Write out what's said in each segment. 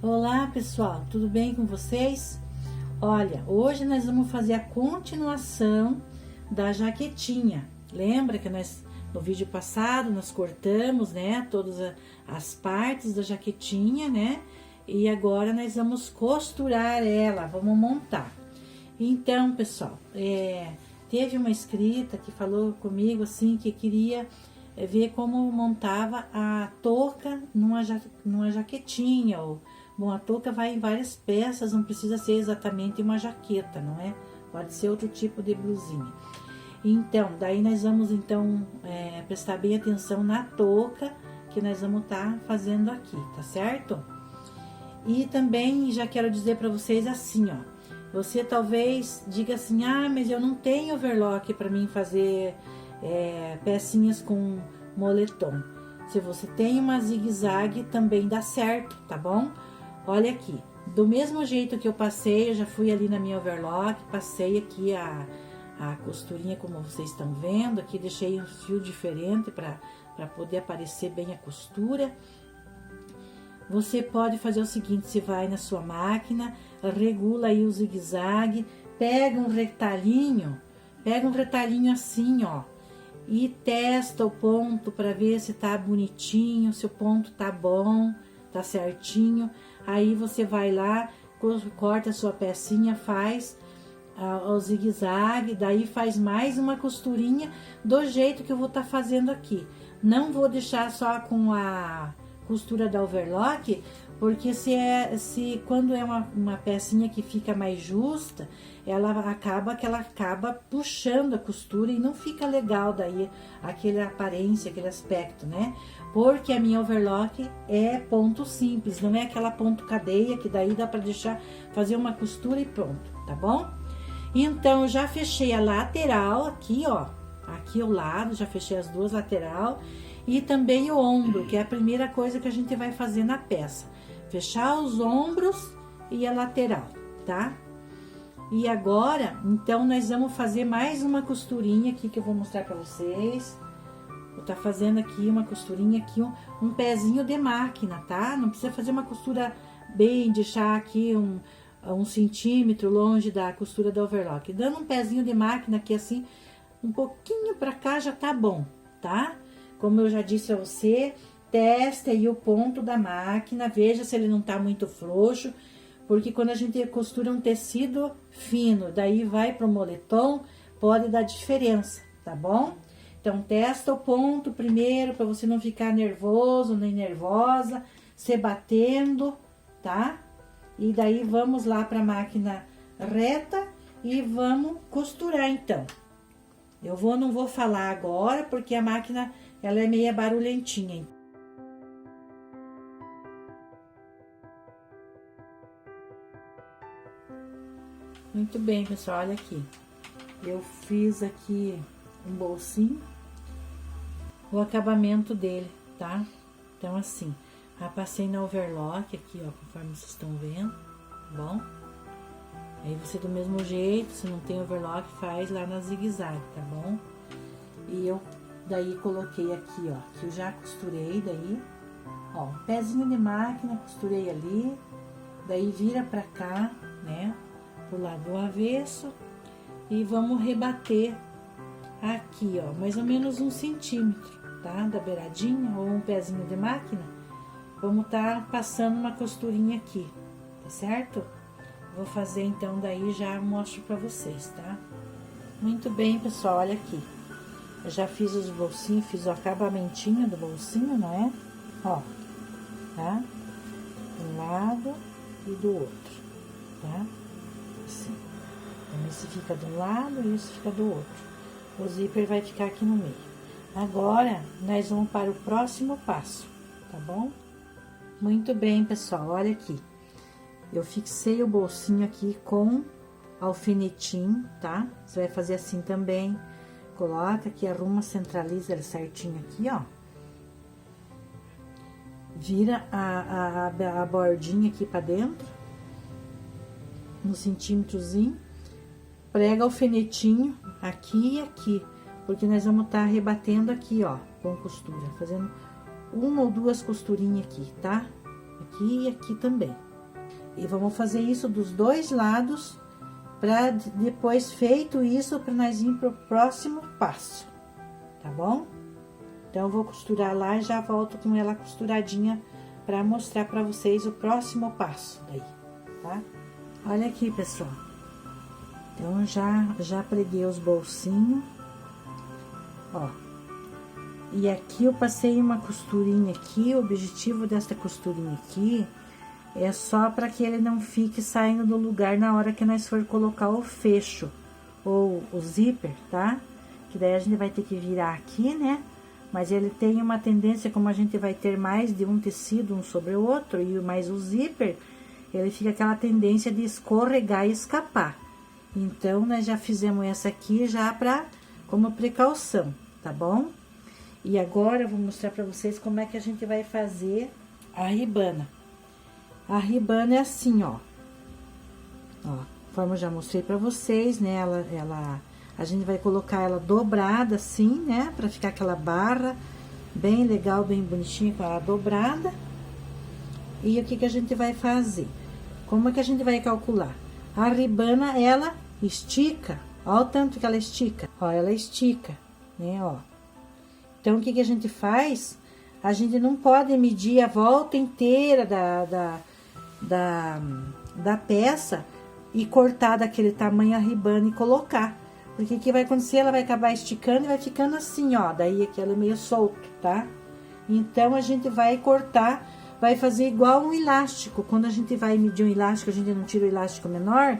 Olá pessoal, tudo bem com vocês? Olha, hoje nós vamos fazer a continuação da jaquetinha. Lembra que no vídeo passado nós cortamos, né, todas as partes da jaquetinha, né? E agora nós vamos costurar ela, vamos montar. Então, pessoal, teve uma inscrita que falou comigo assim que queria ver como montava a touca numa jaquetinha. Bom, a touca vai em várias peças, não precisa ser exatamente uma jaqueta, não é? Pode ser outro tipo de blusinha. Então, daí nós vamos prestar bem atenção na touca que nós vamos estar fazendo aqui, tá certo? E também já quero dizer para vocês assim, ó. Você talvez diga assim, mas eu não tenho overlock para mim fazer pecinhas com moletom. Se você tem uma zigue-zague, também dá certo, tá bom? Olha aqui, do mesmo jeito que eu passei, eu já fui ali na minha overlock, passei aqui a costurinha, como vocês estão vendo, aqui deixei um fio diferente para poder aparecer bem a costura. Você pode fazer o seguinte, você vai na sua máquina, regula aí o zigue-zague, pega um retalhinho assim, ó, e testa o ponto para ver se tá bonitinho, se o ponto tá bom, tá certinho. Aí você vai lá, corta a sua pecinha, faz o zigue-zague, daí faz mais uma costurinha do jeito que eu vou estar fazendo aqui. Não vou deixar só com a costura da overlock, porque quando é uma pecinha que fica mais justa, ela acaba puxando a costura e não fica legal daí aquela aparência, aquele aspecto, né? Porque a minha overlock é ponto simples, não é aquela ponto cadeia que daí dá para fazer uma costura e pronto, tá bom? Então, eu já fechei a lateral aqui, ó, aqui ao lado, já fechei as duas lateral e também o ombro, que é a primeira coisa que a gente vai fazer na peça. Fechar os ombros e a lateral, tá? E agora, então, nós vamos fazer mais uma costurinha aqui que eu vou mostrar pra vocês. Vou tá fazendo aqui uma costurinha aqui, um pezinho de máquina, tá? Não precisa fazer uma costura bem, deixar aqui um centímetro longe da costura da overlock. Dando um pezinho de máquina aqui assim, um pouquinho pra cá já tá bom, tá? Como eu já disse a você, teste aí o ponto da máquina, veja se ele não tá muito frouxo, porque quando a gente costura um tecido fino, daí vai pro moletom, pode dar diferença, tá bom? Então, testa o ponto primeiro, para você não ficar nervoso nem nervosa, se batendo, tá? E daí, vamos lá pra máquina reta e vamos costurar, então. Não vou falar agora, porque a máquina, ela é meio barulhentinha. Muito bem, pessoal, olha aqui. Eu fiz aqui um bolsinho, o acabamento dele, tá? Então, assim, já passei na overlock aqui, ó, conforme vocês estão vendo, tá bom? Aí você, do mesmo jeito, se não tem overlock, faz lá na zigue-zague, tá bom? E eu, daí, coloquei aqui, ó, que eu já costurei, daí, ó, um pezinho de máquina, costurei ali, daí vira pra cá, né, pro lado do avesso, e vamos rebater aqui, ó, mais ou menos 1 centímetro, tá? Da beiradinha, ou um pezinho de máquina. Vamos tá passando uma costurinha aqui, tá certo? Vou fazer, então, daí já mostro pra vocês, tá? Muito bem, pessoal, olha aqui. Eu já fiz os bolsinhos, fiz o acabamentinho do bolsinho, não é? Ó, tá? De um lado e do outro, tá? Assim. Então, esse fica de um lado e esse fica do outro. O zíper vai ficar aqui no meio. Agora, nós vamos para o próximo passo, tá bom? Muito bem, pessoal, olha aqui. Eu fixei o bolsinho aqui com alfinetinho, tá? Você vai fazer assim também. Coloca aqui, arruma, centraliza ele certinho aqui, ó. Vira a bordinha aqui pra dentro. Um centímetrozinho. Prega o alfinetinho aqui e aqui, porque nós vamos estar rebatendo aqui, ó, com costura, fazendo uma ou duas costurinhas aqui, tá? Aqui e aqui também, E vamos fazer isso dos dois lados, para depois, feito isso, para nós ir pro próximo passo, tá bom? Então, eu vou costurar lá e já volto com ela costuradinha para mostrar para vocês o próximo passo daí, tá? Olha aqui, pessoal. Então, já preguei os bolsinhos, ó. E aqui eu passei uma costurinha aqui, o objetivo dessa costurinha aqui é só para que ele não fique saindo do lugar na hora que nós for colocar o fecho ou o zíper, tá? Que daí a gente vai ter que virar aqui, né? Mas ele tem uma tendência, como a gente vai ter mais de um tecido um sobre o outro e mais o zíper, ele fica aquela tendência de escorregar e escapar. Então, nós já fizemos essa aqui já como precaução, tá bom? E agora eu vou mostrar pra vocês como é que a gente vai fazer a ribana. A ribana é assim, ó. Ó, como eu já mostrei pra vocês, né? A gente vai colocar ela dobrada assim, né? Pra ficar aquela barra bem legal, bem bonitinha, com ela dobrada. E o que que a gente vai fazer? Como é que a gente vai calcular? A ribana, ela estica. Ó o tanto que ela estica. Ó, ela estica, né? Ó. Então, o que que a gente faz? A gente não pode medir a volta inteira da peça e cortar daquele tamanho a ribana e colocar. Porque o que vai acontecer? Ela vai acabar esticando e vai ficando assim, ó. Daí aqui ela é meio solto, tá? Então, a gente vai cortar, vai fazer igual um elástico. Quando a gente vai medir um elástico, a gente não tira o elástico menor.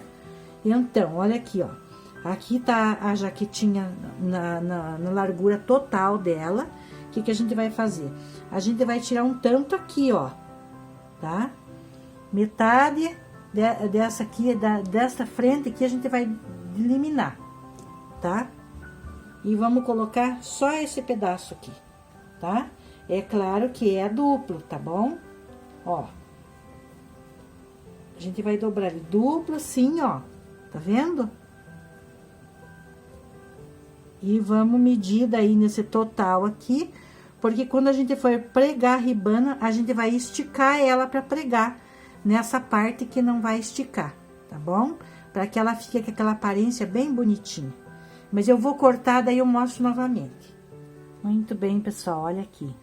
Então, olha aqui, ó. Aqui tá a jaquetinha na largura total dela. O que que a gente vai fazer? A gente vai tirar um tanto aqui, ó. Tá? Metade dessa aqui, dessa frente aqui, a gente vai eliminar. Tá? E vamos colocar só esse pedaço aqui, tá? É claro que é duplo, tá bom? Ó. A gente vai dobrar ele duplo assim, ó. Tá vendo? E vamos medir daí nesse total aqui, porque quando a gente for pregar a ribana, a gente vai esticar ela para pregar nessa parte que não vai esticar, tá bom? Para que ela fique com aquela aparência bem bonitinha. Mas eu vou cortar, daí eu mostro novamente. Muito bem, pessoal, olha aqui.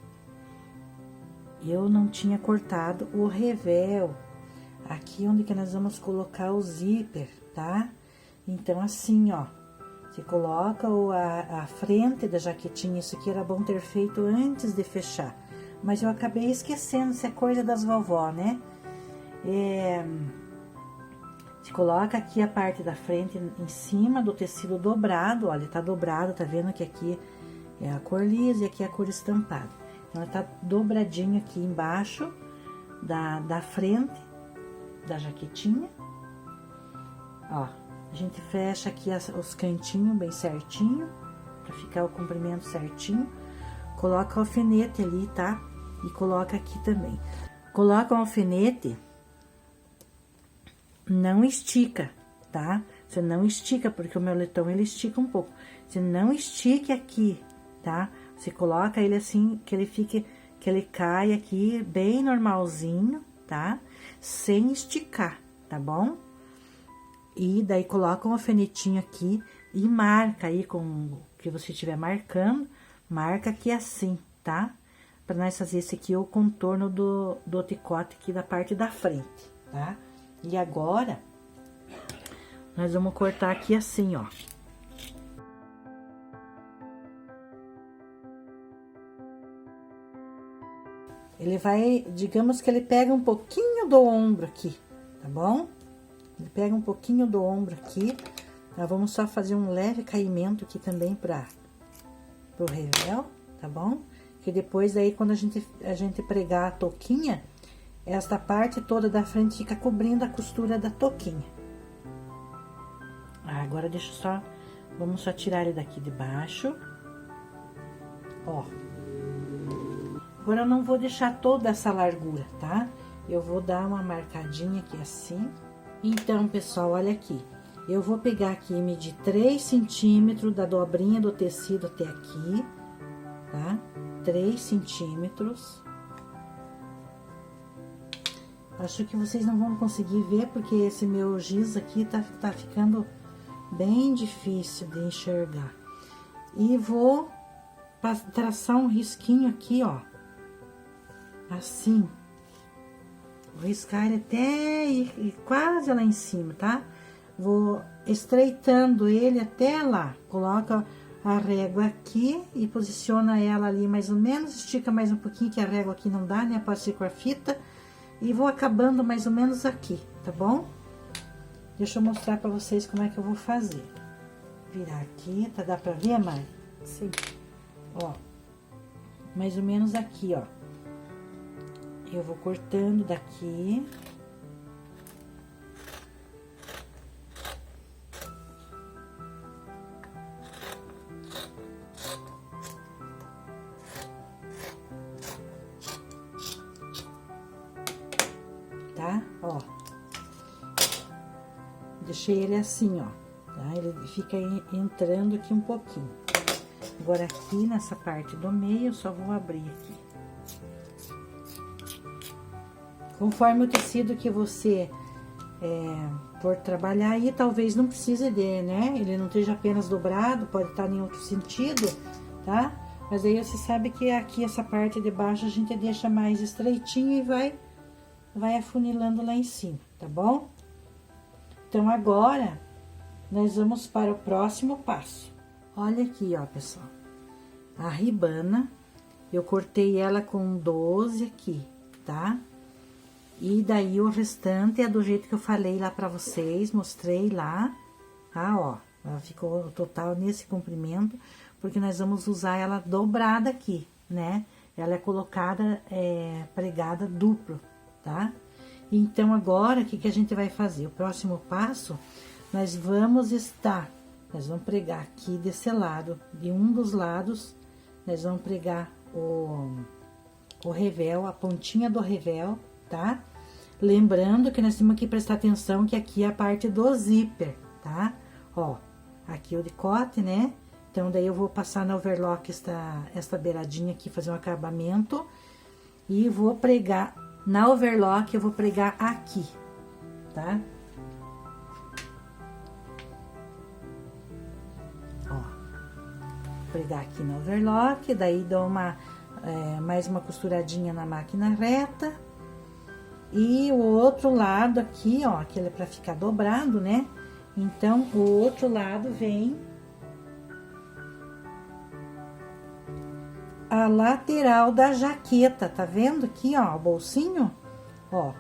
Eu não tinha cortado o revel. Aqui onde que nós vamos colocar o zíper, tá? Então, assim, ó. Você coloca a frente da jaquetinha. Isso aqui era bom ter feito antes de fechar. Mas eu acabei esquecendo, isso é coisa das vovó, né? Você coloca aqui a parte da frente em cima do tecido dobrado. Olha, tá dobrado, tá vendo que aqui é a cor lisa e aqui é a cor estampada. Então, ela tá dobradinho aqui embaixo da frente da jaquetinha. Ó, a gente fecha aqui os cantinhos bem certinho, pra ficar o comprimento certinho. Coloca o alfinete ali, tá? E coloca aqui também. Coloca o alfinete, não estica, tá? Você não estica, porque o moletom ele estica um pouco. Você não estique aqui, tá? Você coloca ele assim, que ele fique, que ele caia aqui bem normalzinho, tá? Sem esticar, tá bom? E daí coloca um alfinetinho aqui e marca aí com o que você estiver marcando, marca aqui assim, tá? Pra nós fazer esse aqui o contorno do decote aqui da parte da frente, tá? E agora, nós vamos cortar aqui assim, ó. Ele vai, digamos que ele pega um pouquinho do ombro aqui, tá bom? Ele pega um pouquinho do ombro aqui. Nós vamos só fazer um leve caimento aqui também pro revel, tá bom? Que depois aí, quando a gente pregar a touquinha, esta parte toda da frente fica cobrindo a costura da touquinha. Agora deixa eu só, vamos só tirar ele daqui de baixo. Ó. Agora eu não vou deixar toda essa largura, tá? Eu vou dar uma marcadinha aqui assim. Então, pessoal, olha aqui. Eu vou pegar aqui e medir 3 centímetros da dobrinha do tecido até aqui, tá? 3 centímetros. Acho que vocês não vão conseguir ver, porque esse meu giz aqui tá ficando bem difícil de enxergar. E vou traçar um risquinho aqui, ó. Assim. Vou riscar ele até ir quase lá em cima, tá? Vou estreitando ele até lá. Coloca a régua aqui e posiciona ela ali mais ou menos. Estica mais um pouquinho, que a régua aqui não dá, né? Pode ser com a fita. E vou acabando mais ou menos aqui, tá bom? Deixa eu mostrar pra vocês como é que eu vou fazer. Virar aqui, tá? Dá pra ver, Mari? Sim. Ó, mais ou menos aqui, ó. Eu vou cortando daqui. Tá? Ó. Deixei ele assim, ó. Tá? Ele fica entrando aqui um pouquinho. Agora, aqui nessa parte do meio, eu só vou abrir aqui. Conforme o tecido que você for trabalhar aí, talvez não precise de, né? Ele não esteja apenas dobrado, pode estar em outro sentido, tá? Mas aí você sabe que aqui, essa parte de baixo, a gente deixa mais estreitinho e vai afunilando lá em cima, tá bom? Então, agora, nós vamos para o próximo passo. Olha aqui, ó, pessoal. A ribana, eu cortei ela com 12 aqui, tá? E daí, o restante é do jeito que eu falei lá pra vocês, mostrei lá, tá? Ó, ela ficou total nesse comprimento, porque nós vamos usar ela dobrada aqui, né? Ela é colocada, pregada duplo, tá? Então, agora, o que a gente vai fazer? O próximo passo, nós vamos pregar aqui desse lado, de um dos lados, nós vamos pregar o revel, a pontinha do revel, tá? Lembrando que nós temos que prestar atenção que aqui é a parte do zíper, tá? Ó, aqui o decote, né? Então, daí eu vou passar na overlock esta beiradinha aqui, fazer um acabamento. E vou pregar, na overlock eu vou pregar aqui, tá? Ó, pregar aqui na overlock, daí dou mais uma costuradinha na máquina reta. E o outro lado aqui, ó, aquele é pra ficar dobrado, né? Então, o outro lado vem a lateral da jaqueta, tá vendo aqui, ó, o bolsinho? Ó,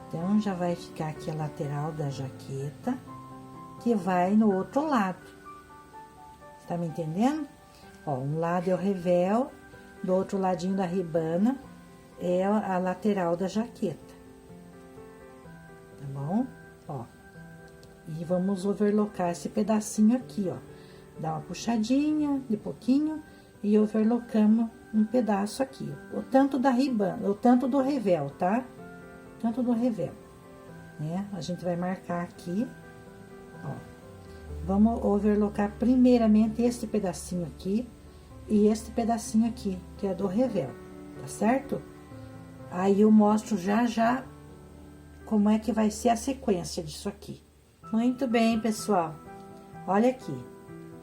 então, já vai ficar aqui a lateral da jaqueta, que vai no outro lado. Tá me entendendo? Ó, um lado é o revel, do outro ladinho da ribana é a lateral da jaqueta. Tá bom? Ó. E vamos overlocar esse pedacinho aqui, ó. Dá uma puxadinha de pouquinho e overlocamos um pedaço aqui. O tanto da ribana, o tanto do revel, tá? Tanto do revel, né? A gente vai marcar aqui, ó. Vamos overlocar primeiramente este pedacinho aqui e este pedacinho aqui, que é do revel, tá certo? Aí eu mostro já como é que vai ser a sequência disso aqui. Muito bem, pessoal. Olha aqui.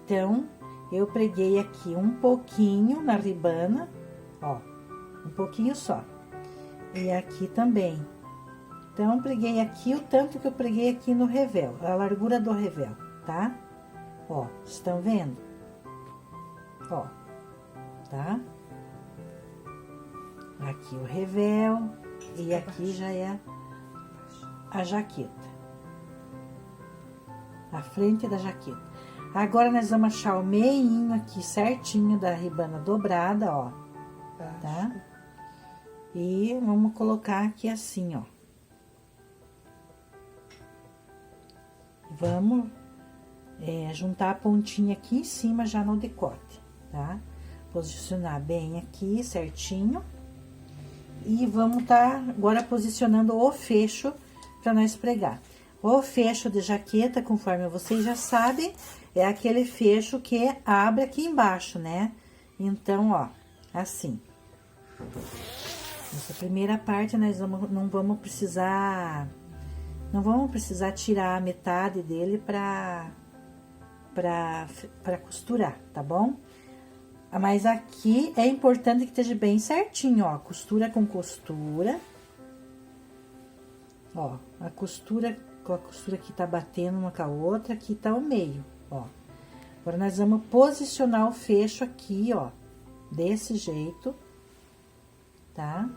Então, eu preguei aqui um pouquinho na ribana, ó, um pouquinho só. E aqui também. Então, preguei aqui o tanto que eu preguei aqui no revel, a largura do revel, tá? Ó, estão vendo? Ó, tá? Aqui o revel e aqui já é a jaqueta. A frente da jaqueta. Agora, nós vamos achar o meinho aqui certinho da ribana dobrada, ó. Tá? E vamos colocar aqui assim, ó. Vamos juntar a pontinha aqui em cima já no decote, tá? Posicionar bem aqui certinho. E vamos tá agora posicionando o fecho para nós pregar. O fecho de jaqueta, conforme vocês já sabem, é aquele fecho que abre aqui embaixo, né? Então, ó, assim. Essa primeira parte nós não vamos precisar tirar a metade dele para costurar, tá bom? Mas aqui é importante que esteja bem certinho, ó, costura com costura. Ó, a costura aqui tá batendo uma com a outra, aqui tá o meio, ó. Agora, nós vamos posicionar o fecho aqui, ó, desse jeito, tá?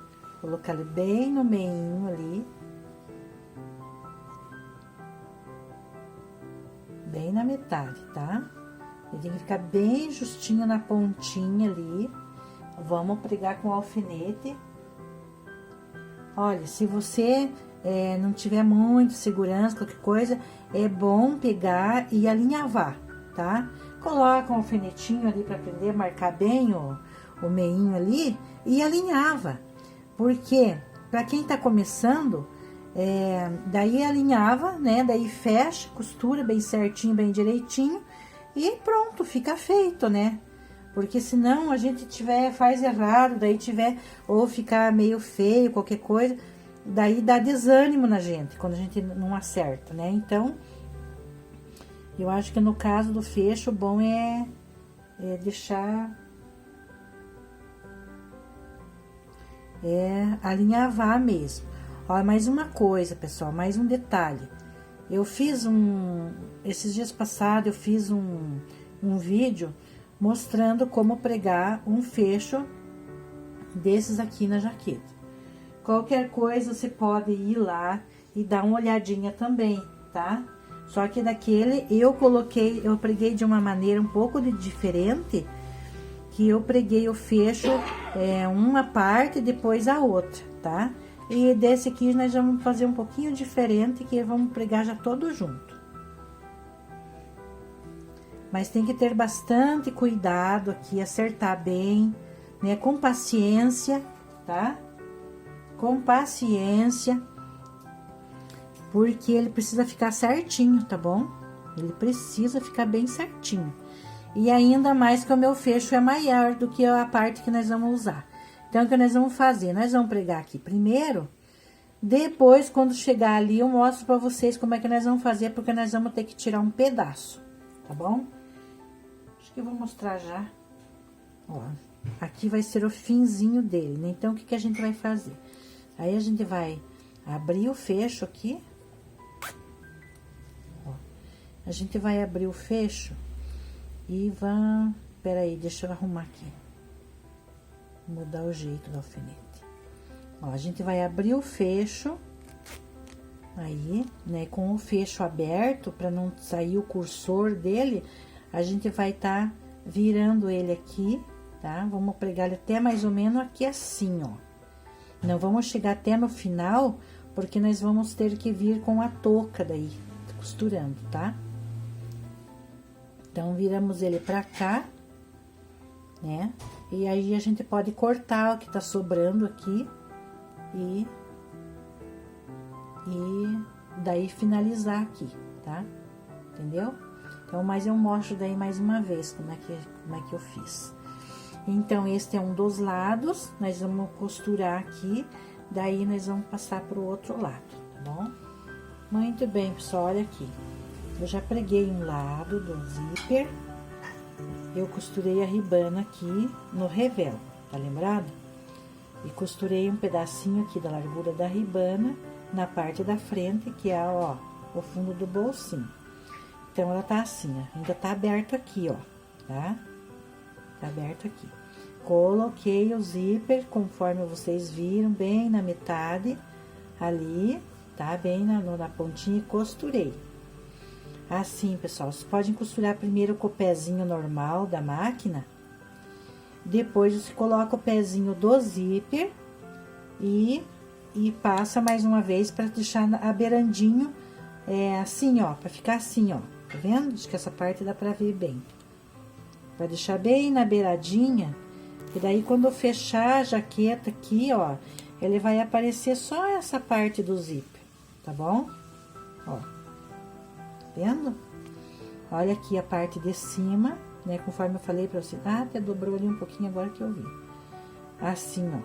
Colocar ele bem no meinho ali. Bem na metade, tá? Ele tem que ficar bem justinho na pontinha ali. Vamos pregar com alfinete. Olha, se você não tiver muito segurança, qualquer coisa, é bom pegar e alinhavar, tá? Coloca um alfinetinho ali para prender, marcar bem o meinho ali e alinhava. Porque, para quem tá começando, daí alinhava, né? Daí fecha, costura bem certinho, bem direitinho e pronto, fica feito, né? Porque senão a gente faz errado, daí ou ficar meio feio, qualquer coisa, daí dá desânimo na gente, quando a gente não acerta, né? Então, eu acho que no caso do fecho, o bom é deixar... alinhavar mesmo. Ó, mais uma coisa, pessoal, mais um detalhe. Eu fiz esses dias passados, eu fiz um vídeo mostrando como pregar um fecho desses aqui na jaqueta. Qualquer coisa, você pode ir lá e dar uma olhadinha também, tá? Só que daquele, eu preguei de uma maneira um pouco diferente, que eu preguei o fecho uma parte e depois a outra, tá? E desse aqui nós vamos fazer um pouquinho diferente, que vamos pregar já todo junto. Mas tem que ter bastante cuidado aqui, acertar bem, né? Com paciência, tá? Com paciência, porque ele precisa ficar certinho, tá bom? Ele precisa ficar bem certinho. E ainda mais que o meu fecho é maior do que a parte que nós vamos usar. Então, o que nós vamos fazer? Nós vamos pregar aqui primeiro, depois, quando chegar ali, eu mostro pra vocês como é que nós vamos fazer, porque nós vamos ter que tirar um pedaço, tá bom? Acho que eu vou mostrar já. Ó, aqui vai ser o finzinho dele, né? Então, o que a gente vai fazer? Aí, a gente vai abrir o fecho aqui. Ó, a gente vai abrir o fecho e vai... Peraí, deixa eu arrumar aqui. Mudar o jeito do alfinete. Ó, a gente vai abrir o fecho, aí, né, com o fecho aberto, para não sair o cursor dele, a gente vai tá virando ele aqui, tá? Vamos pregar ele até mais ou menos aqui assim, ó. Não vamos chegar até no final, porque nós vamos ter que vir com a touca daí, costurando, tá? Então, viramos ele pra cá, né? E aí, a gente pode cortar o que tá sobrando aqui e daí finalizar aqui, tá? Entendeu? Então, mas eu mostro daí mais uma vez como é que eu fiz. Então, este é um dos lados, nós vamos costurar aqui, daí nós vamos passar pro outro lado, tá bom? Muito bem, pessoal, olha aqui. Eu já preguei um lado do zíper, eu costurei a ribana aqui no revel, tá lembrado? E costurei um pedacinho aqui da largura da ribana na parte da frente, que é, ó, o fundo do bolsinho. Então, ela tá assim, ó, ainda tá aberto aqui, ó, tá? Tá aberto aqui. Coloquei o zíper, conforme vocês viram, bem na metade, ali, tá? Bem na pontinha e costurei. Assim, pessoal, vocês podem costurar primeiro com o pezinho normal da máquina. Depois, você coloca o pezinho do zíper e passa mais uma vez para deixar a beirandinho, assim, ó, para ficar assim, ó. Tá vendo? Acho que essa parte dá pra ver bem. Vai deixar bem na beiradinha, e daí quando eu fechar a jaqueta aqui, ó, ele vai aparecer só essa parte do zíper, tá bom? Ó, tá vendo? Olha aqui a parte de cima, né, conforme eu falei pra você. Ah, até dobrou ali um pouquinho agora que eu vi. Assim, ó.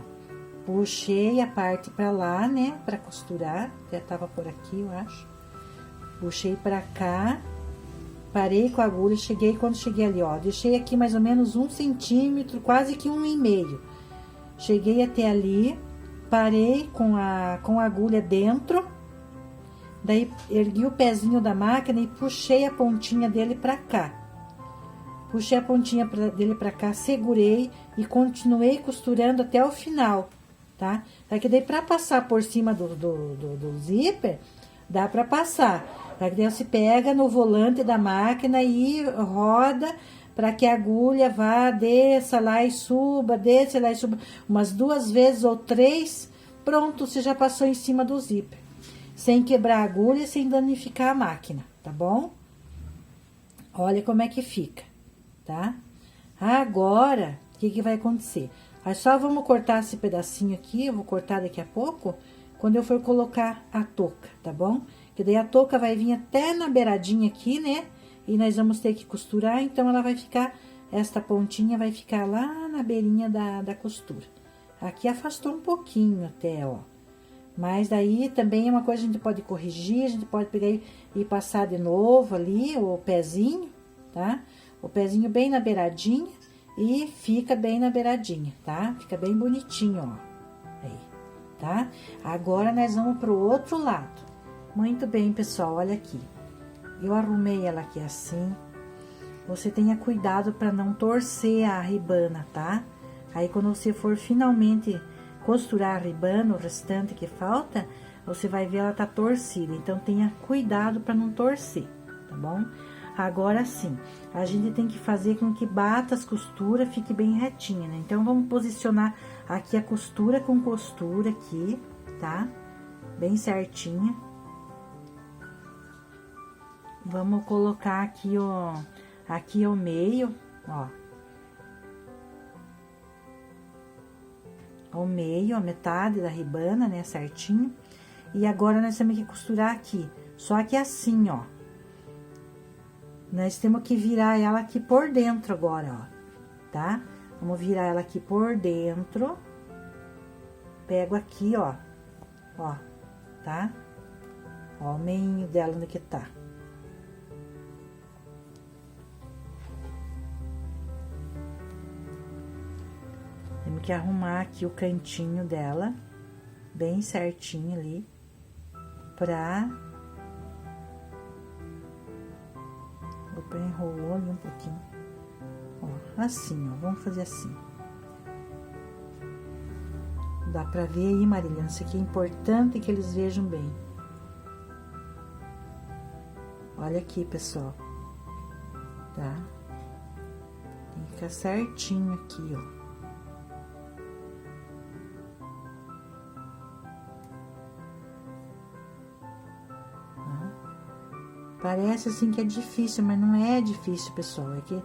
puxei a parte pra lá, né, pra costurar, já tava por aqui, eu acho. Puxei pra cá, parei com a agulha, quando cheguei ali, ó, deixei aqui mais ou menos 1 centímetro, quase que 1,5. Cheguei até ali, parei com a agulha dentro, daí ergui o pezinho da máquina e puxei a pontinha dele pra cá. Puxei a pontinha dele pra cá, segurei e continuei costurando até o final, tá? Daqui daí pra passar por cima do zíper, dá pra passar. Daqui daí você pega no volante da máquina e roda para que a agulha vá, desça lá e suba, desça lá e suba, umas 2 vezes ou 3, pronto, você já passou em cima do zíper. Sem quebrar a agulha e sem danificar a máquina, tá bom? Olha como é que fica, tá? Agora, o que vai acontecer? Aí só vamos cortar esse pedacinho aqui, eu vou cortar daqui a pouco, quando eu for colocar a touca, tá bom? Que daí a touca vai vir até na beiradinha aqui, né? E nós vamos ter que costurar, então ela vai ficar, esta pontinha vai ficar lá na beirinha da costura. Aqui afastou um pouquinho até, ó. Mas daí também é uma coisa que a gente pode corrigir, a gente pode pegar e passar de novo ali o pezinho, tá? O pezinho bem na beiradinha e fica bem na beiradinha, tá? Fica bem bonitinho, ó. Aí, tá? Agora nós vamos pro outro lado. Muito bem, pessoal, olha aqui. Eu arrumei ela aqui assim. Você tenha cuidado para não torcer a ribana, tá? Aí, quando você for finalmente costurar a ribana, o restante que falta, você vai ver ela tá torcida. Então, tenha cuidado para não torcer, tá bom? Agora sim, a gente tem que fazer com que bata as costuras, fique bem retinha, né? Então, vamos posicionar aqui a costura com costura aqui, tá? Bem certinha. Vamos colocar aqui, ó, aqui ao meio, ó. Ao meio, a metade da ribana, né, certinho. E agora, nós temos que costurar aqui, só que assim, ó. Nós temos que virar ela aqui por dentro agora, ó, tá? Vamos virar ela aqui por dentro. Pego aqui, ó, tá? Ó, o meinho dela onde que tá. Temos que arrumar aqui o cantinho dela, bem certinho ali, Opa, enrolou ali um pouquinho. Ó, assim, ó, vamos fazer assim. Dá pra ver aí, Marília, isso aqui é importante que eles vejam bem. Olha aqui, pessoal, tá? Tem que ficar certinho aqui, ó. Parece assim que é difícil, mas não é difícil, pessoal. É que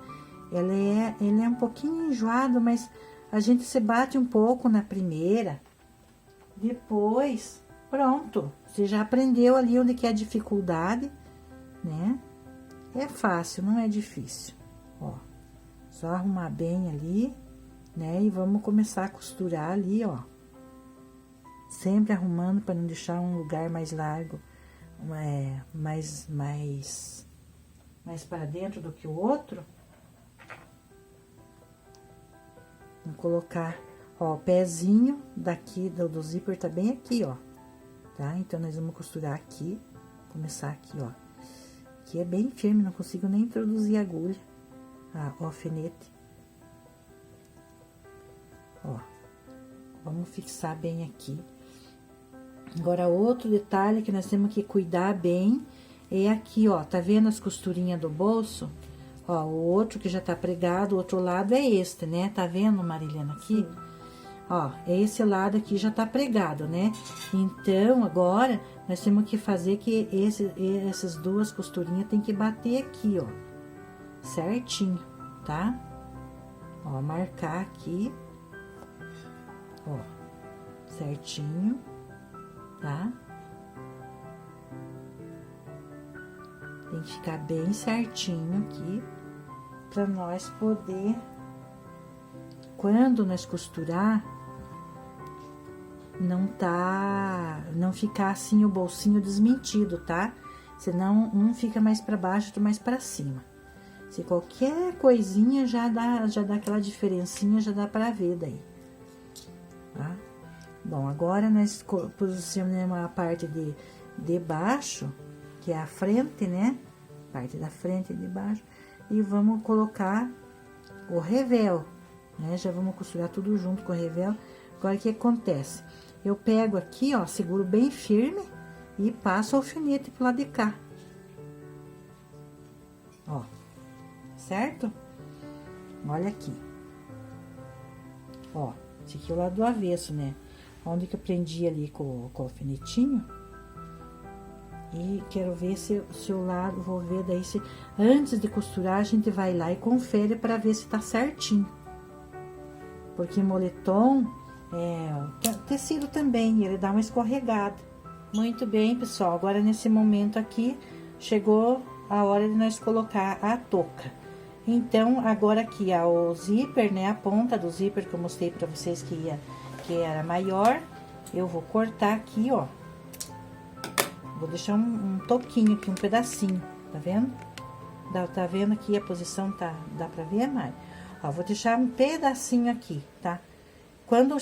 ele é um pouquinho enjoado, mas a gente se bate um pouco na primeira. Depois, pronto. Você já aprendeu ali onde que é a dificuldade, né? É fácil, não é difícil. Ó, só arrumar bem ali, né? E vamos começar a costurar ali, ó. Sempre arrumando para não deixar um lugar mais largo. Mais para dentro do que o outro. Vou colocar, ó, o pezinho daqui do zíper tá bem aqui, ó, tá? Então, nós vamos costurar aqui, começar aqui, ó. Aqui é bem firme, não consigo nem introduzir a agulha, o alfinete. Ó, vamos fixar bem aqui. Agora, outro detalhe que nós temos que cuidar bem é aqui, ó, tá vendo as costurinhas do bolso? Ó, o outro que já tá pregado, o outro lado é este, né? Tá vendo, Marilena, aqui? Sim. Ó, esse lado aqui já tá pregado, né? Então, agora, nós temos que fazer que essas 2 costurinhas tem que bater aqui, ó, certinho, tá? Ó, marcar aqui, ó, certinho. Tá? Tem que ficar bem certinho aqui, pra nós poder, quando nós costurar, não ficar assim o bolsinho desmentido, tá? Senão um fica mais para baixo, outro mais para cima. Se qualquer coisinha já dá aquela diferencinha, já dá para ver daí, tá? Bom, agora nós posicionamos a parte de baixo, que é a frente, né? Parte da frente e de baixo, e vamos colocar o revel, né? Já vamos costurar tudo junto com o revel. Agora, o que acontece? Eu pego aqui, ó, seguro bem firme e passo o alfinete pro lado de cá. Ó, certo? Olha aqui. Ó, esse aqui é o lado do avesso, né? Onde que eu prendi ali com o alfinetinho. E quero ver se o lado, vou ver daí se... Antes de costurar, a gente vai lá e confere para ver se tá certinho. Porque moletom... tecido também, ele dá uma escorregada. Muito bem, pessoal, agora nesse momento aqui, chegou a hora de nós colocar a touca. Então, agora aqui, o zíper, né, a ponta do zíper que eu mostrei pra vocês que era maior, eu vou cortar aqui, ó. Vou deixar um toquinho aqui, um pedacinho, tá vendo? Tá vendo aqui a posição, dá pra ver, Mari? Ó, vou deixar um pedacinho aqui, tá? Quando eu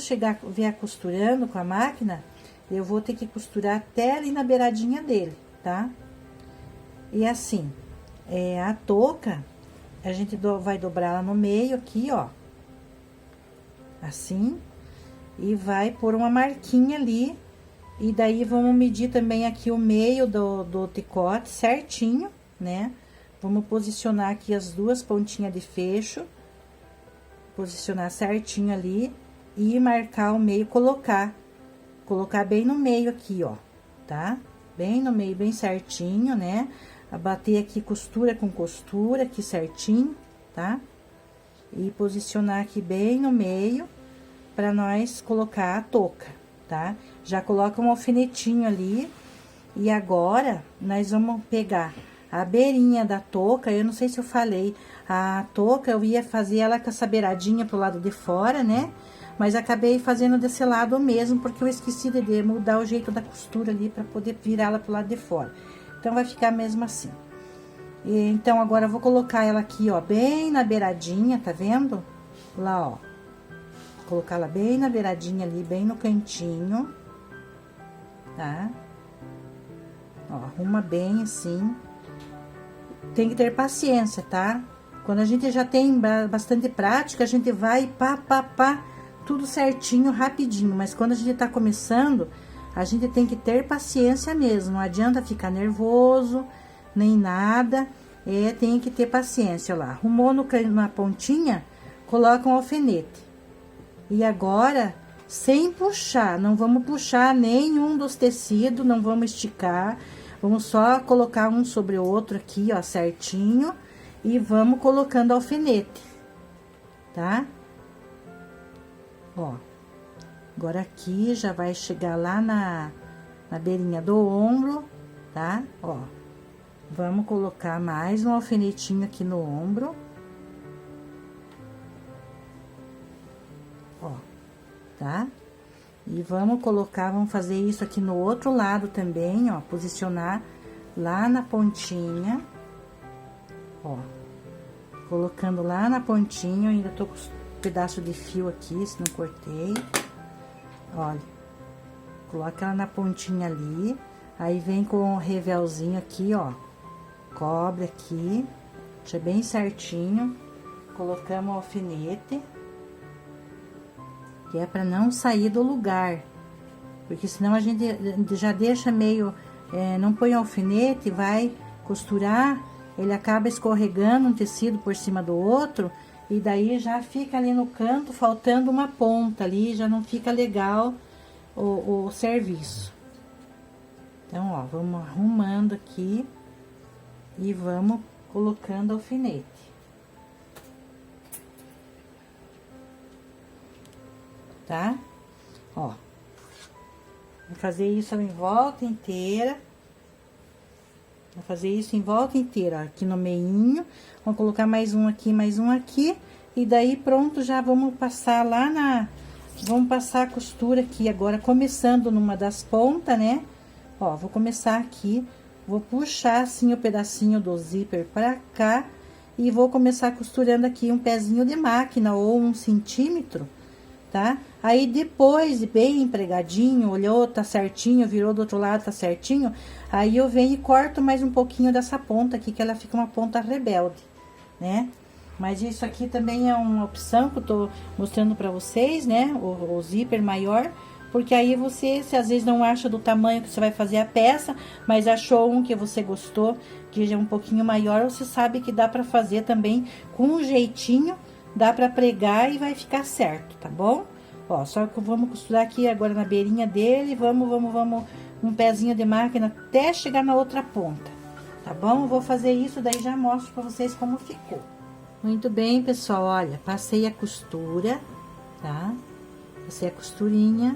vier costurando com a máquina, eu vou ter que costurar até ali na beiradinha dele, tá? E assim, a touca, a gente vai dobrar ela no meio aqui, ó. Assim. E vai pôr uma marquinha ali. E daí, vamos medir também aqui o meio do decote certinho, né? Vamos posicionar aqui as duas pontinhas de fecho. Posicionar certinho ali. E marcar o meio, colocar bem no meio aqui, ó, tá? Bem no meio, bem certinho, né? Abater aqui costura com costura, aqui certinho, tá? E posicionar aqui bem no meio, pra nós colocar a touca, tá? Já coloca um alfinetinho ali, e agora, nós vamos pegar a beirinha da touca, eu não sei se eu falei, a touca eu ia fazer ela com essa beiradinha pro lado de fora, né? Mas acabei fazendo desse lado mesmo, porque eu esqueci de mudar o jeito da costura ali, pra poder virá-la pro lado de fora. Então, vai ficar mesmo assim. Então, agora eu vou colocar ela aqui, ó, bem na beiradinha, tá vendo? Lá, ó. Colocar ela bem na beiradinha ali, bem no cantinho, tá? Ó, arruma bem assim. Tem que ter paciência, tá? Quando a gente já tem bastante prática, a gente vai pá, tudo certinho, rapidinho. Mas quando a gente tá começando, a gente tem que ter paciência mesmo. Não adianta ficar nervoso, nem nada. Tem que ter paciência lá. Arrumou na pontinha, coloca um alfinete. E agora, sem puxar, não vamos puxar nenhum dos tecidos, não vamos esticar. Vamos só colocar um sobre o outro aqui, ó, certinho. E vamos colocando alfinete, tá? Ó, agora aqui já vai chegar lá na beirinha do ombro, tá? Ó, vamos colocar mais um alfinetinho aqui no ombro. Ó, tá? E vamos fazer isso aqui no outro lado também, ó, posicionar lá na pontinha, ó, colocando lá na pontinha, eu ainda tô com pedaço de fio aqui, se não cortei. Olha, coloca ela na pontinha ali, aí vem com o revelzinho aqui, ó, cobre aqui, deixa bem certinho, colocamos o alfinete, que é pra não sair do lugar, porque senão a gente já deixa meio, não põe o alfinete, vai costurar, ele acaba escorregando um tecido por cima do outro, e daí já fica ali no canto, faltando uma ponta ali, já não fica legal o serviço. Então, ó, vamos arrumando aqui e vamos colocando alfinete. Tá? Ó, vou fazer isso em volta inteira. Vou fazer isso em volta inteira, ó, aqui no meinho. Vamos colocar mais um aqui, e daí pronto, já vamos passar lá vamos passar a costura aqui agora, começando numa das pontas, né? Ó, vou começar aqui, vou puxar assim o pedacinho do zíper pra cá e vou começar costurando aqui um pezinho de máquina ou 1 centímetro, tá? Aí depois, bem pregadinho, olhou, tá certinho, virou do outro lado, tá certinho, aí eu venho e corto mais um pouquinho dessa ponta aqui, que ela fica uma ponta rebelde, né? Mas isso aqui também é uma opção que eu tô mostrando pra vocês, né? O zíper maior, porque aí você, se às vezes não acha do tamanho que você vai fazer a peça, mas achou um que você gostou, que já é um pouquinho maior, você sabe que dá pra fazer também com um jeitinho, dá pra pregar e vai ficar certo, tá bom? Ó, só que vamos costurar aqui agora na beirinha dele, vamos, um pezinho de máquina até chegar na outra ponta, tá bom? Eu vou fazer isso, daí já mostro pra vocês como ficou. Muito bem, pessoal, olha, passei a costura, tá? Passei a costurinha,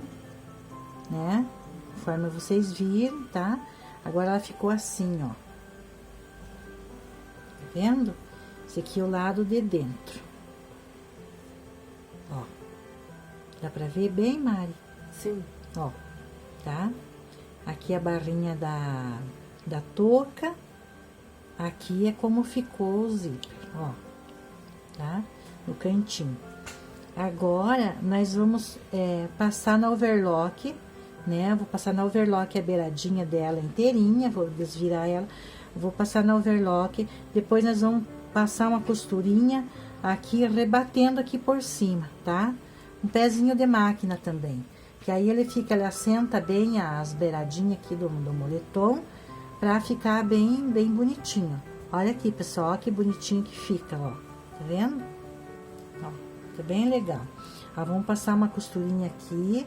né? Conforme vocês viram, tá? Agora ela ficou assim, ó. Tá vendo? Esse aqui é o lado de dentro. Ó. Dá pra ver bem, Mari? Sim. Ó, tá? Aqui a barrinha da touca. Aqui é como ficou o zíper, ó. Tá? No cantinho. Agora, nós vamos passar na overlock, né? Vou passar na overlock a beiradinha dela inteirinha, vou desvirar ela, vou passar na overlock, depois nós vamos passar uma costurinha aqui, rebatendo aqui por cima, tá? Um pezinho de máquina também, que aí ele assenta bem as beiradinhas aqui do moletom, pra ficar bem bonitinho. Olha aqui, pessoal, ó que bonitinho que fica, ó, tá vendo? Ó, tá bem legal. Ó, vamos passar uma costurinha aqui,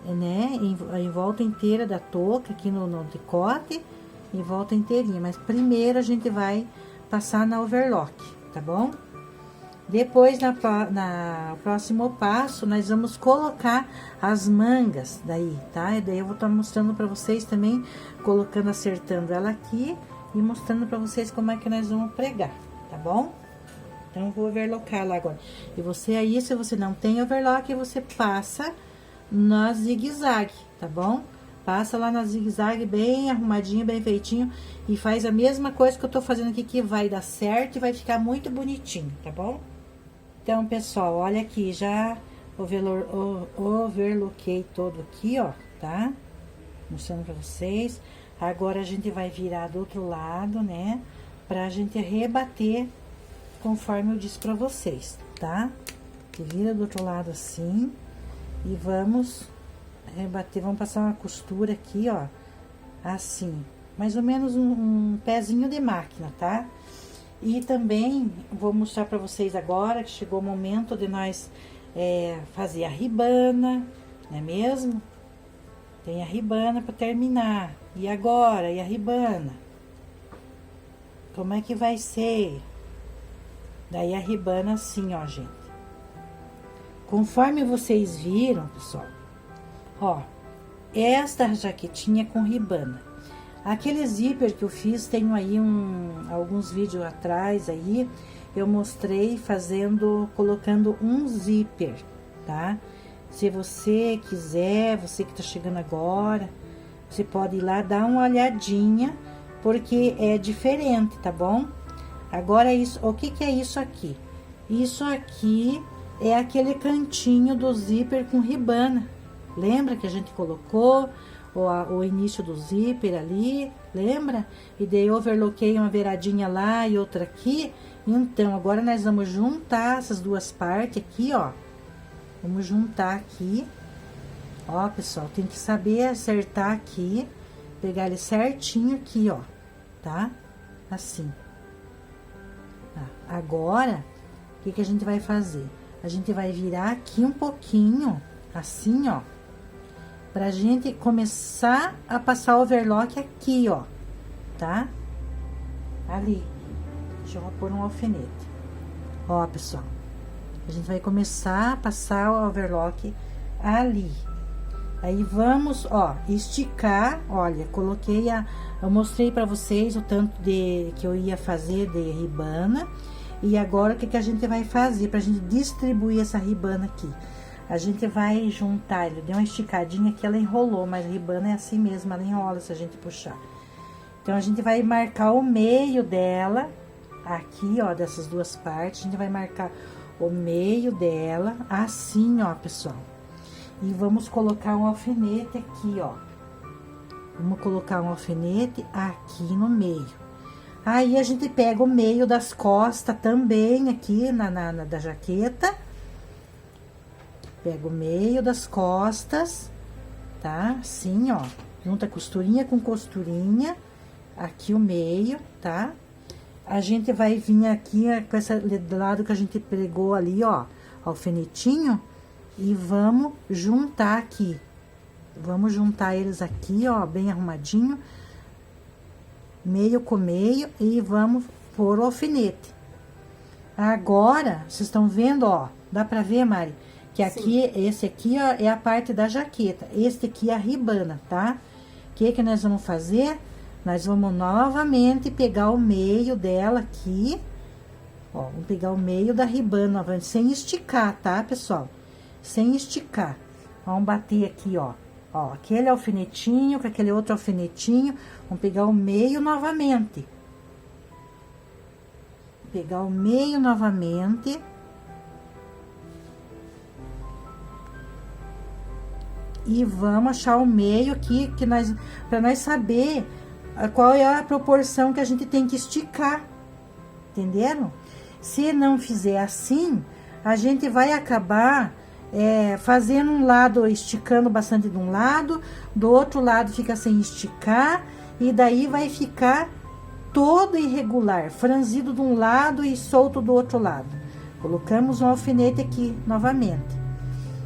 né, em volta inteira da touca, aqui no decote, em volta inteirinha, mas primeiro a gente vai passar na overlock, tá bom? Depois, no próximo passo, nós vamos colocar as mangas daí, tá? E daí eu vou estar mostrando pra vocês também, colocando, acertando ela aqui e mostrando pra vocês como é que nós vamos pregar, tá bom? Então, eu vou overlocar ela agora. E você aí, se você não tem overlock, você passa na zigue-zague, tá bom? Passa lá na zigue-zague bem arrumadinho, bem feitinho. E faz a mesma coisa que eu tô fazendo aqui, que vai dar certo e vai ficar muito bonitinho, tá bom? Então, pessoal, olha aqui, já overloquei todo aqui, ó, tá? Mostrando pra vocês. Agora, a gente vai virar do outro lado, né? Pra gente rebater conforme eu disse pra vocês, tá? Que vira do outro lado assim. E vamos rebater, vamos passar uma costura aqui, ó. Assim, mais ou menos um pezinho de máquina, tá? E também vou mostrar pra vocês agora que chegou o momento de nós fazer a ribana, não é mesmo? Tem a ribana pra terminar. E agora? E a ribana? Como é que vai ser? Daí a ribana assim, ó, gente. Conforme vocês viram, pessoal, ó, esta jaquetinha com ribana. Aquele zíper que eu fiz, tenho aí alguns vídeos atrás aí, eu mostrei colocando um zíper, tá? Se você quiser, você que tá chegando agora, você pode ir lá dar uma olhadinha, porque é diferente, tá bom? Agora, o que é isso aqui? Isso aqui é aquele cantinho do zíper com ribana. Lembra que a gente colocou o início do zíper ali, lembra? E daí eu overloquei uma beiradinha lá e outra aqui. Então, agora nós vamos juntar essas duas partes aqui, ó. Vamos juntar aqui. Ó, pessoal, tem que saber acertar aqui, pegar ele certinho aqui, ó, tá? Assim. Agora, o que a gente vai fazer? A gente vai virar aqui um pouquinho, assim, ó, pra gente começar a passar o overlock aqui, ó, tá? Ali. Deixa eu pôr um alfinete. Ó, pessoal, a gente vai começar a passar o overlock ali. Aí, vamos, ó, esticar, olha, coloquei eu mostrei pra vocês o tanto que eu ia fazer de ribana. E agora, o que a gente vai fazer pra gente distribuir essa ribana aqui? a gente vai juntar, ele deu uma esticadinha que ela enrolou, mas a ribana é assim mesmo, ela enrola se a gente puxar. Então, a gente vai marcar o meio dela, aqui, ó, dessas duas partes, a gente vai marcar o meio dela, assim, ó, pessoal. E vamos colocar um alfinete aqui, ó. Vamos colocar um alfinete aqui no meio. Aí, a gente pega o meio das costas também, aqui da jaqueta. Pega o meio das costas, tá? Assim, ó. Junta costurinha com costurinha. Aqui o meio, tá? A gente vai vir aqui com esse lado que a gente pregou ali, ó. Alfinetinho. E vamos juntar aqui. Vamos juntar eles aqui, ó, bem arrumadinho. Meio com meio. E vamos pôr o alfinete. Agora, vocês estão vendo, ó. Dá pra ver, Mari? Que aqui, esse aqui, ó, é a parte da jaqueta. Este aqui é a ribana, tá? O que nós vamos fazer? Nós vamos novamente pegar o meio dela aqui. Ó, vamos pegar o meio da ribana novamente, sem esticar, tá, pessoal? Sem esticar. Vamos bater aqui, ó. Ó, aquele alfinetinho com aquele outro alfinetinho. Vamos pegar o meio novamente. Pegar o meio novamente. E vamos achar o meio aqui, pra nós saber qual é a proporção que a gente tem que esticar. Entenderam? Se não fizer assim, a gente vai acabar fazendo um lado, esticando bastante de um lado, do outro lado fica sem esticar, e daí vai ficar todo irregular, franzido de um lado e solto do outro lado. Colocamos um alfinete aqui novamente.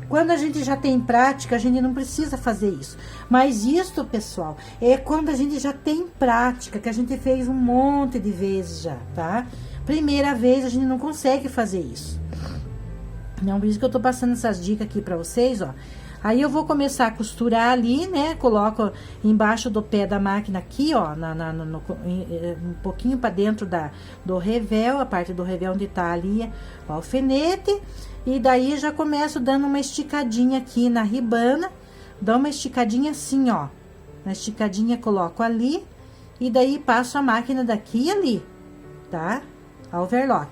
Quando a gente já tem prática, a gente não precisa fazer isso. Mas isso, pessoal, é quando a gente já tem prática, que a gente fez um monte de vezes já, tá? Primeira vez a gente não consegue fazer isso. Não, por isso que eu tô passando essas dicas aqui pra vocês, ó. Aí eu vou começar a costurar ali, né? Coloco embaixo do pé da máquina aqui, ó, um pouquinho pra dentro do revel, a parte do revel onde tá ali o alfinete. E daí já começo dando uma esticadinha aqui na ribana. Dou uma esticadinha assim, ó. Uma esticadinha coloco ali. E daí passo a máquina daqui e ali, tá? A overlock.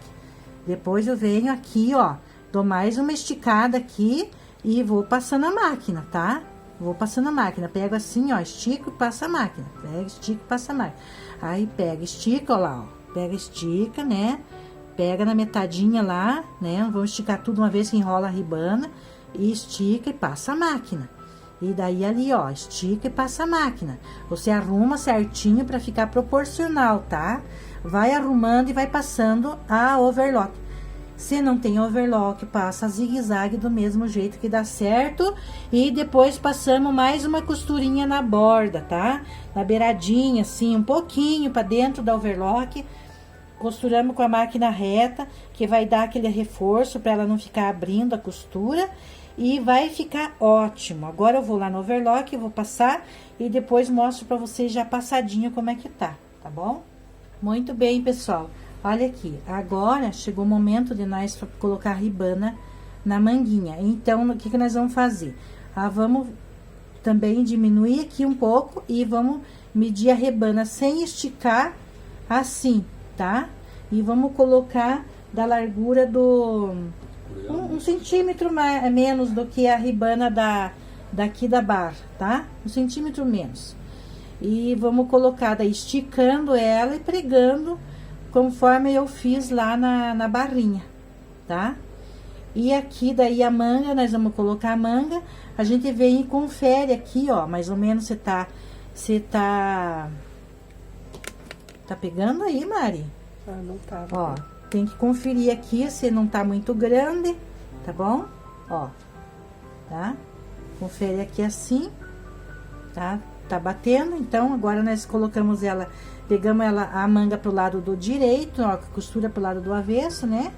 Depois eu venho aqui, ó. Dou mais uma esticada aqui e vou passando a máquina, tá? Vou passando a máquina. Pego assim, ó. Estico e passo a máquina. Pega, estica e passa a máquina. Aí pega, estica, ó lá, ó. Pega, estica, né? Pega na metadinha lá, né? Vamos esticar tudo uma vez que enrola a ribana. E estica e passa a máquina. E daí ali, ó, estica e passa a máquina. Você arruma certinho pra ficar proporcional, tá? Vai arrumando e vai passando a overlock. Se não tem overlock, passa a zigue-zague do mesmo jeito que dá certo. E depois passamos mais uma costurinha na borda, tá? Na beiradinha, assim, um pouquinho pra dentro da overlock. Costuramos com a máquina reta, que vai dar aquele reforço para ela não ficar abrindo a costura. E vai ficar ótimo. Agora eu vou lá no overlock, vou passar e depois mostro para vocês já passadinho como é que tá bom? Muito bem, pessoal. Olha aqui, agora chegou o momento de nós colocar a ribana na manguinha. Então, o que nós vamos fazer? Vamos também diminuir aqui um pouco e vamos medir a ribana sem esticar, assim, tá? E vamos colocar da largura do... um centímetro menos do que a ribana daqui da barra, tá? 1 centímetro menos. E vamos colocar daí, esticando ela e pregando conforme eu fiz lá na barrinha, tá? E aqui daí a manga, nós vamos colocar a manga, a gente vem e confere aqui, ó, mais ou menos você tá pegando aí, Mari? Ah, não tá. Ó, tem que conferir aqui se não tá muito grande, tá bom? Ó, tá? Confere aqui assim, tá? Tá batendo, então agora nós colocamos ela, pegamos a manga pro lado do direito, ó, costura pro lado do avesso, né?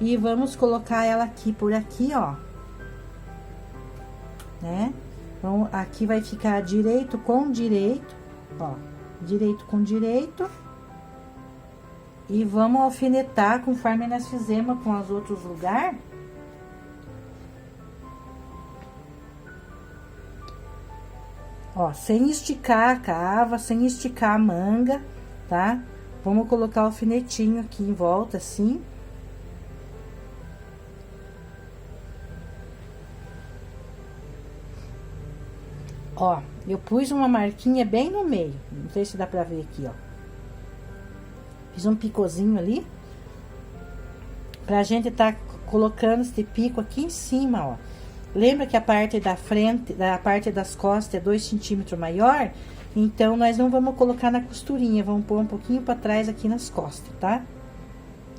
E vamos colocar ela aqui por aqui, ó, né? Então, aqui vai ficar direito com direito, ó, direito com direito. E vamos alfinetar conforme nós fizemos com os outros lugares. Ó, sem esticar a cava, sem esticar a manga, tá? Vamos colocar o alfinetinho aqui em volta, assim. Ó, eu pus uma marquinha bem no meio, não sei se dá pra ver aqui, ó. Fiz um picozinho ali, pra gente tá colocando esse pico aqui em cima, ó. Lembra que a parte da frente, a parte das costas é 2 centímetros maior? Então, nós não vamos colocar na costurinha, vamos pôr um pouquinho pra trás aqui nas costas, tá?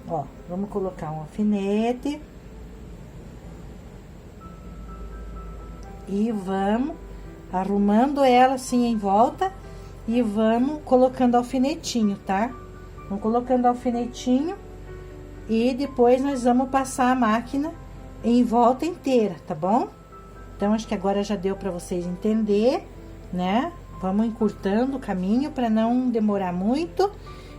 Ó, vamos colocar um alfinete. E vamos arrumando ela assim em volta e vamos colocando alfinetinho, tá? Vamos colocando alfinetinho e depois nós vamos passar a máquina em volta inteira, tá bom? Então, acho que agora já deu pra vocês entender, né? Vamos encurtando o caminho pra não demorar muito.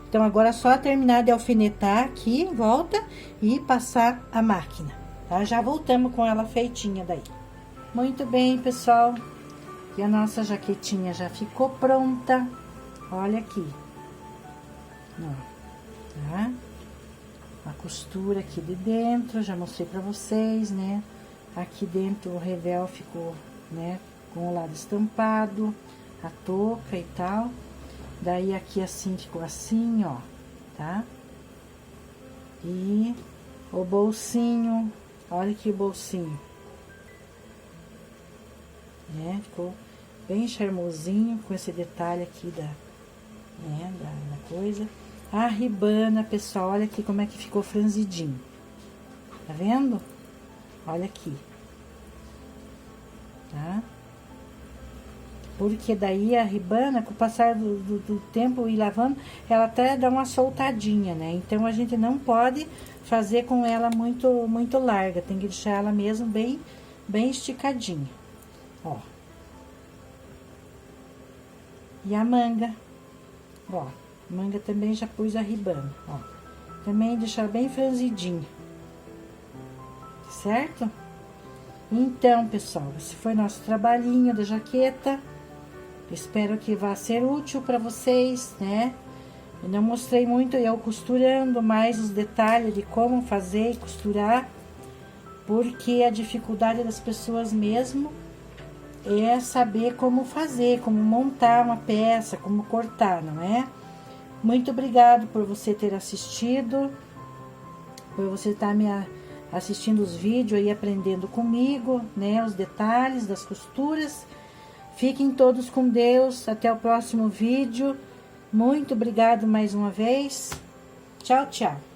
Então, agora é só terminar de alfinetar aqui em volta e passar a máquina, tá? Já voltamos com ela feitinha daí. Muito bem, pessoal. E a nossa jaquetinha já ficou pronta. Olha aqui. Ó, tá? A costura aqui de dentro, já mostrei pra vocês, né? Aqui dentro o revel ficou, né, com o lado estampado, a touca e tal. Daí aqui assim ficou assim, ó, tá? E o bolsinho, olha que bolsinho. Né? Ficou bem charmosinho com esse detalhe aqui da coisa. A ribana, pessoal, olha aqui como é que ficou franzidinho. Tá vendo? Olha aqui. Tá? Porque daí a ribana, com o passar do tempo e lavando, ela até dá uma soltadinha, né? Então, a gente não pode fazer com ela muito larga. Tem que deixar ela mesmo bem esticadinha. Ó. E a manga. Ó. Manga também já pus a ribana, ó. Também deixar bem franzidinha. Certo? Então, pessoal, esse foi nosso trabalhinho da jaqueta. Espero que vá ser útil para vocês, né? Eu não mostrei muito eu costurando, mais os detalhes de como fazer e costurar, porque a dificuldade das pessoas mesmo é saber como fazer, como montar uma peça, como cortar, não é? Muito obrigado por você ter assistido, por você estar me assistindo os vídeos e aprendendo comigo, né? Os detalhes das costuras. Fiquem todos com Deus, até o próximo vídeo. Muito obrigado mais uma vez. Tchau, tchau.